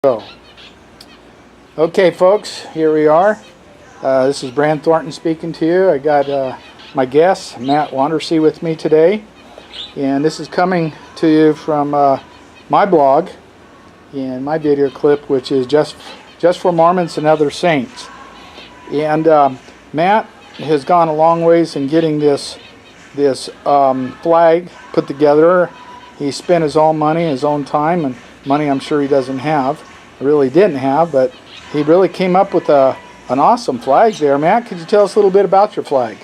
Go. Okay, folks, here we are. This is Brand Thornton speaking to you. I got my guest, Matt Wandersee, with me today. And this is coming to you from my blog and my video clip, which is just for Mormons and other saints. And Matt has gone a long ways in getting this flag put together. He spent his own money, his own time, and money I'm sure he doesn't have. Really didn't have, but he really came up with an awesome flag there. Matt, could you tell us a little bit about your flag?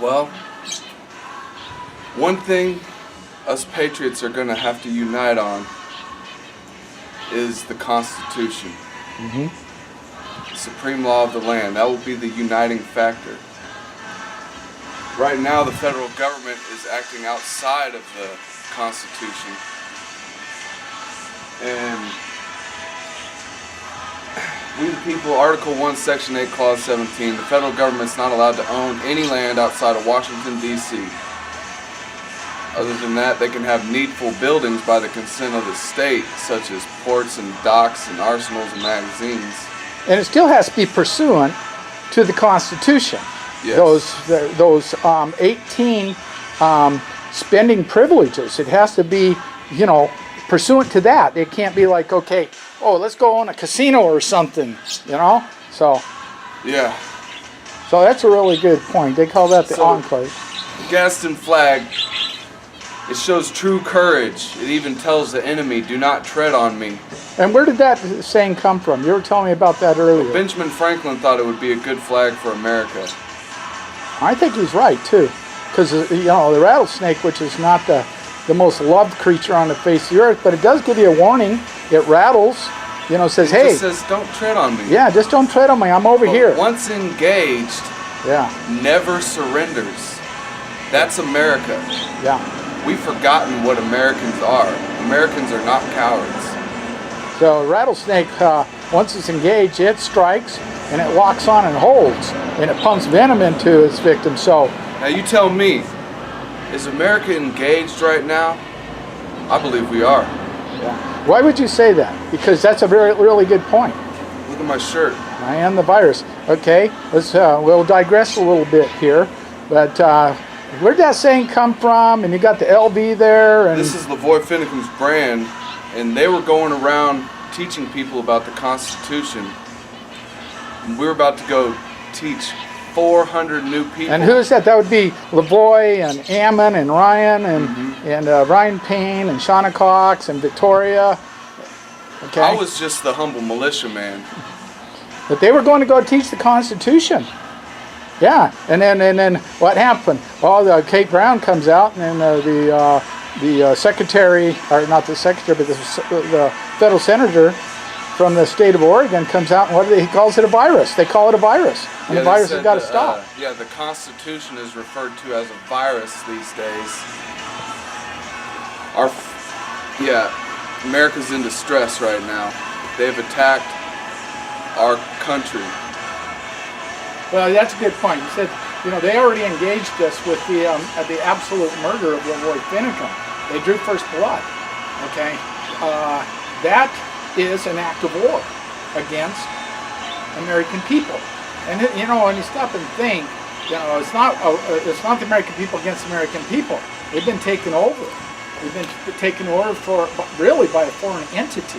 Well, one thing us Patriots are going to have to unite on is the Constitution. The supreme law of the land. That will be the uniting factor. Right now, the federal government is acting outside of the Constitution. And we the people, Article 1, Section 8, Clause 17, the federal government's not allowed to own any land outside of Washington, D.C. Other than that, they can have needful buildings by the consent of the state, such as ports and docks and arsenals and magazines. And it still has to be pursuant to the Constitution. Yes. Those 18 spending privileges. It has to be, pursuant to that. It can't be like, okay, let's go on a casino or something, So Yeah. So that's a really good point. They call that the enclave. The Gaston flag, it shows true courage. It even tells the enemy, do not tread on me. And where did that saying come from? You were telling me about that earlier. Benjamin Franklin thought it would be a good flag for America. I think he's right, too. Because, the rattlesnake, which is not the most loved creature on the face of the earth, but it does give you a warning. It rattles, says, hey. It just says, don't tread on me. Yeah, just don't tread on me. I'm over here. Once engaged, never surrenders. That's America. Yeah. We've forgotten what Americans are. Americans are not cowards. So a rattlesnake, once it's engaged, it strikes, and it locks on and holds, and it pumps venom into its victim. So now you tell me, is America engaged right now? I believe we are. Yeah. Why would you say that? Because that's a really good point. Look at my shirt. I am the virus. Okay, we'll digress a little bit here, but where'd that saying come from? And you got the LV there. And this is Lavoy Finnegan's brand, and they were going around teaching people about the Constitution. And we were about to go teach 400 new people. And who is that? That would be Lavoy and Ammon and Ryan and Ryan Payne and Shauna Cox and Victoria. Okay. I was just the humble militia man. But they were going to go teach the Constitution. Yeah, and then what happened? Well, Kate Brown comes out, and the secretary, or not the secretary, but the federal senator from the state of Oregon comes out, and he calls it a virus. They call it a virus, and the virus has got to stop. The Constitution is referred to as a virus these days. America's in distress right now. They've attacked our country. Well, that's a good point. You said, they already engaged us with the absolute murder of Lavoy Finnegan. They drew first blood. Okay, that is an act of war against American people. And when you stop and think, it's not the American people against American people. They've been taken over. We've been taken over really by a foreign entity.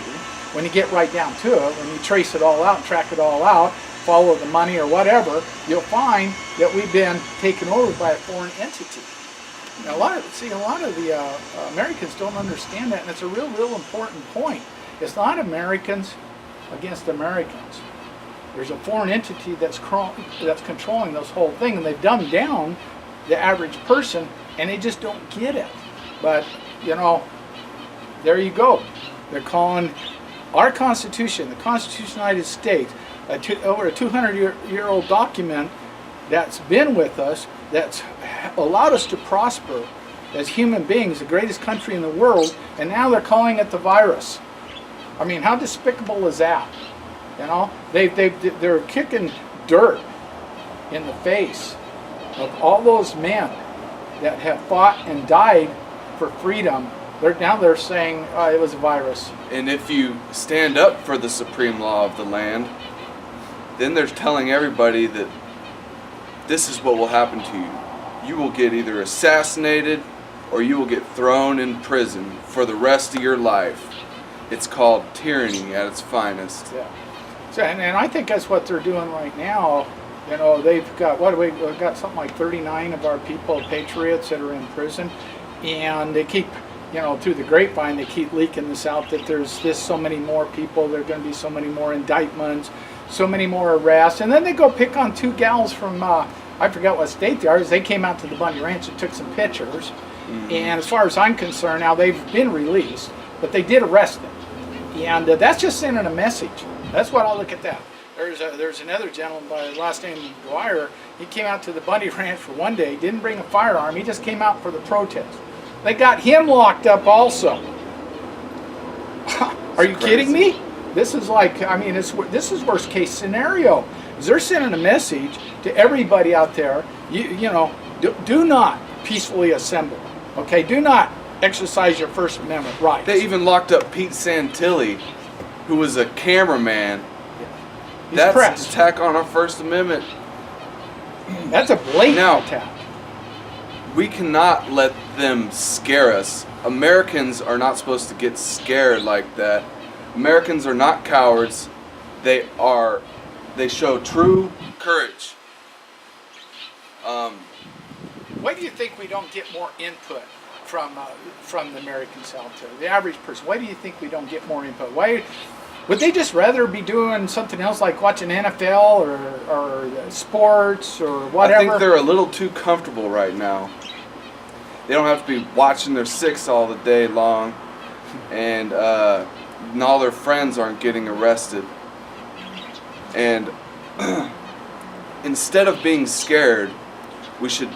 When you get right down to it, when you trace it all out and track it all out, follow the money or whatever, you'll find that we've been taken over by a foreign entity. Now, a lot of the Americans don't understand that, and it's a real important point. It's not Americans against Americans. There's a foreign entity that's controlling this whole thing, and they've dumbed down the average person, and they just don't get it. But there you go. They're calling our Constitution, the Constitution of the United States, over a 200-year-old document that's been with us, that's allowed us to prosper as human beings, the greatest country in the world, and now they're calling it the virus. I mean, how despicable is that? They're kicking dirt in the face of all those men that have fought and died for freedom They're saying it was a virus. And if you stand up for the supreme law of the land, then they're telling everybody that this is what will happen to you. You will get either assassinated or you will get thrown in prison for the rest of your life. It's called tyranny at its finest. Yeah. So, and I think that's what they're doing right now. You know, they've got, we've got something like 39 of our people, patriots, that are in prison. And they keep, you know, through the grapevine, they keep leaking this out that there's just so many more people, there are going to be so many more indictments, so many more arrests. And then they go pick on two gals from, I forgot what state they are. They came out to the Bundy Ranch and took some pictures. Mm-hmm. And as far as I'm concerned, now they've been released, but they did arrest them. And that's just sending a message. That's what I look at that. There's another gentleman by the last name Dwyer. He came out to the Bundy Ranch for one day, didn't bring a firearm, he just came out for the protest. They got him locked up also. Are you kidding me? This is like, I mean, this is worst case scenario. They're sending a message to everybody out there, you know, do not peacefully assemble, okay? Do not exercise your First Amendment rights. They even locked up Pete Santilli, who was a cameraman. He's That's pressed. an attack on our First Amendment. That's a blatant attack. We cannot let them scare us. Americans are not supposed to get scared like that. Americans are not cowards. They show true courage. Why do you think we don't get more input from the Americans out there, the average person? Why do you think we don't get more input? Why would they just rather be doing something else like watching NFL or sports or whatever? I think they're a little too comfortable right now. They don't have to be watching their six all the day long, and all their friends aren't getting arrested. And instead of being scared, we should,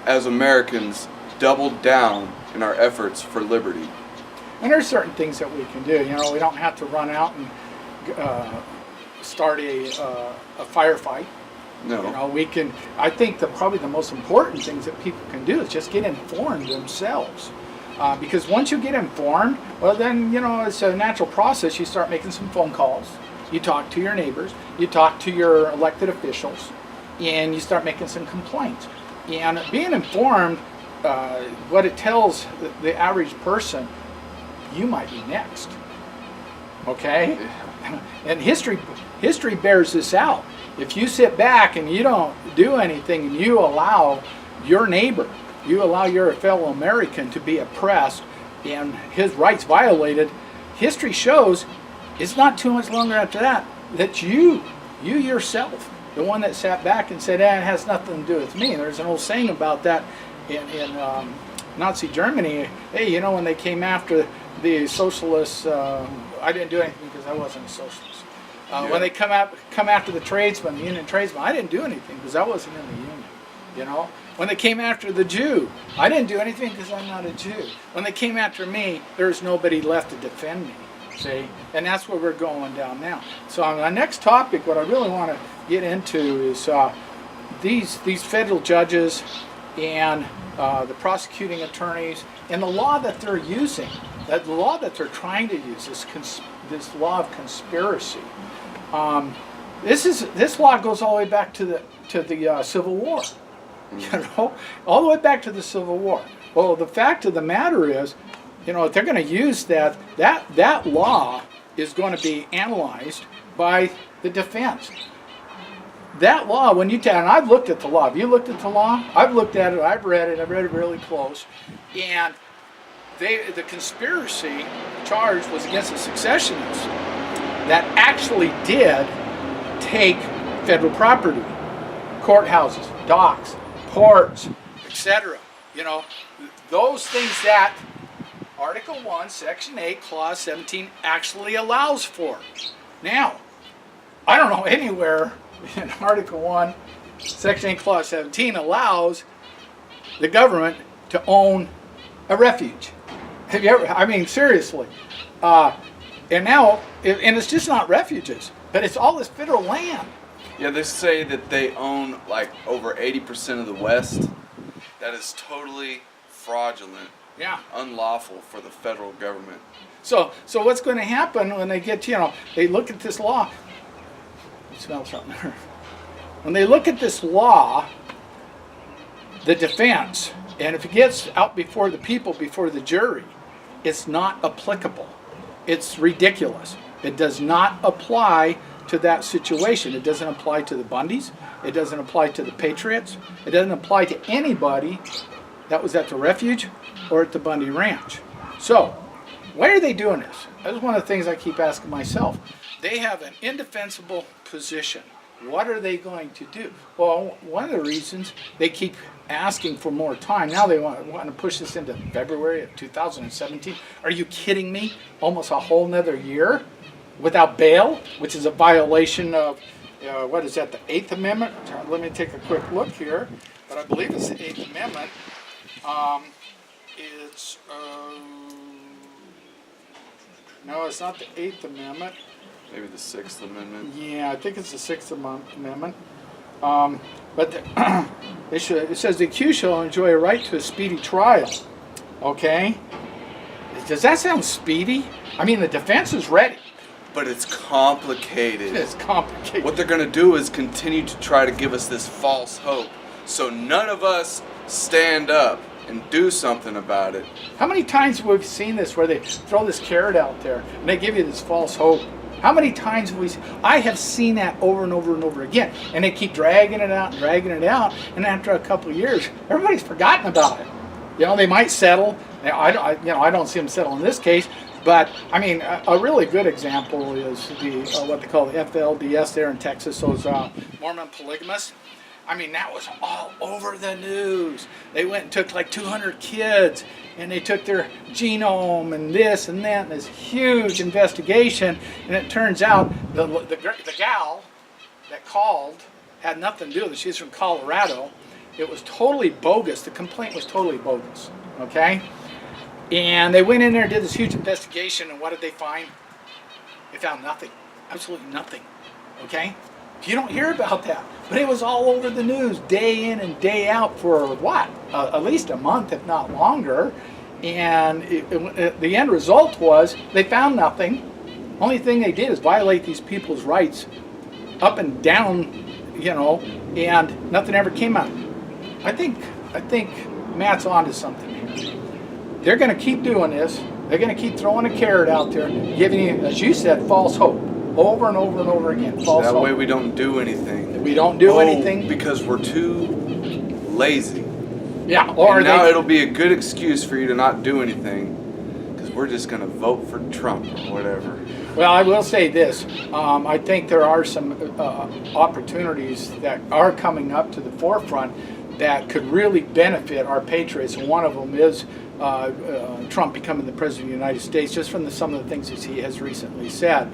as Americans, double down in our efforts for liberty. And there's certain things that we can do. You know, we don't have to run out and start a firefight. No. You know, we can. I think probably the most important things that people can do is just get informed themselves. Because once you get informed, well, then, you know, it's a natural process. You start making some phone calls. You talk to your neighbors. You talk to your elected officials, and you start making some complaints. And being informed, what it tells the average person, you might be next. Okay? And history bears this out. If you sit back and you don't do anything and you allow your neighbor, you allow your fellow American to be oppressed and his rights violated, history shows it's not too much longer after that you yourself, the one that sat back and said, it has nothing to do with me. There's an old saying about that in Nazi Germany. Hey, you know, when they came after the socialists, I didn't do anything because I wasn't a socialist. When they come after the tradesmen, the union tradesmen, I didn't do anything because I wasn't in the union. You know, when they came after the Jew, I didn't do anything because I'm not a Jew. When they came after me, there's nobody left to defend me. See, and that's where we're going down now. So on the next topic, what I really want to get into is these federal judges and the prosecuting attorneys and the law that they're using, that the law that they're trying to use, this law of conspiracy. This law goes all the way back to the Civil War. You know, all the way back to the Civil War. Well, the fact of the matter is, you know, if they're going to use that law is going to be analyzed by the defense. That law, when you and I've looked at the law. Have you looked at the law? I've looked at it. I've read it really close. And the conspiracy charge was against the secessionists that actually did take federal property, courthouses, docks, ports, etc. You know, those things that Article 1, Section 8, Clause 17 actually allows for. Now, I don't know anywhere in Article 1, Section 8, Clause 17 allows the government to own a refuge. Have you ever, I mean, seriously. And now, and it's just not refuges, but it's all this federal land. Yeah, they say that they own like over 80% of the West. That is totally fraudulent. Yeah. unlawful for the federal government. So what's going to happen when they get, they look at this law? You smell something. When they look at this law, the defense, and if it gets out before the people, before the jury, it's not applicable. It's ridiculous. It does not apply to that situation. It doesn't apply to the Bundys. It doesn't apply to the Patriots. It doesn't apply to anybody that was at the refuge or at the Bundy Ranch. So, why are they doing this? That's one of the things I keep asking myself. They have an indefensible position. What are they going to do? Well, one of the reasons they keep asking for more time, now they want to push this into February of 2017. Are you kidding me? Almost a whole nother year without bail, which is a violation of, what is that, the 8th Amendment? Let me take a quick look here, but I believe it's the 8th Amendment. No, it's not the 8th Amendment. Maybe the 6th Amendment. Yeah, I think it's the 6th Amendment. But it says the accused shall enjoy a right to a speedy trial. Okay? Does that sound speedy? I mean, the defense is ready. But it's complicated. It's complicated. What they're going to do is continue to try to give us this false hope. So none of us stand up and do something about it. How many times have we seen this where they throw this carrot out there and they give you this false hope? How many times have we seen? I have seen that over and over and over again. And they keep dragging it out and dragging it out. And after a couple of years, everybody's forgotten about it. They might settle. I don't see them settle in this case. But, I mean, a really good example is the what they call the FLDS there in Texas, those Mormon polygamists. I mean, that was all over the news. They went and took like 200 kids, and they took their genome and this and that, and this huge investigation. And it turns out the gal that called had nothing to do with it. She's from Colorado. It was totally bogus. The complaint was totally bogus, okay? And they went in there and did this huge investigation, and what did they find? They found nothing. Absolutely nothing, okay? You don't hear about that. But it was all over the news, day in and day out for what? At least a month, if not longer. And the end result was they found nothing. Only thing they did is violate these people's rights up and down, and nothing ever came out. I think Matt's onto something here. They're going to keep doing this. They're going to keep throwing a carrot out there, giving you, as you said, false hope. Over and over and over again. False that hope. way we don't do anything. We don't do anything. Because we're too lazy. Yeah. Or now it'll be a good excuse for you to not do anything because we're just going to vote for Trump or whatever. Well, I will say this. I think there are some opportunities that are coming up to the forefront that could really benefit our patriots. And one of them is Trump becoming the President of the United States, just from some of the things that he has recently said.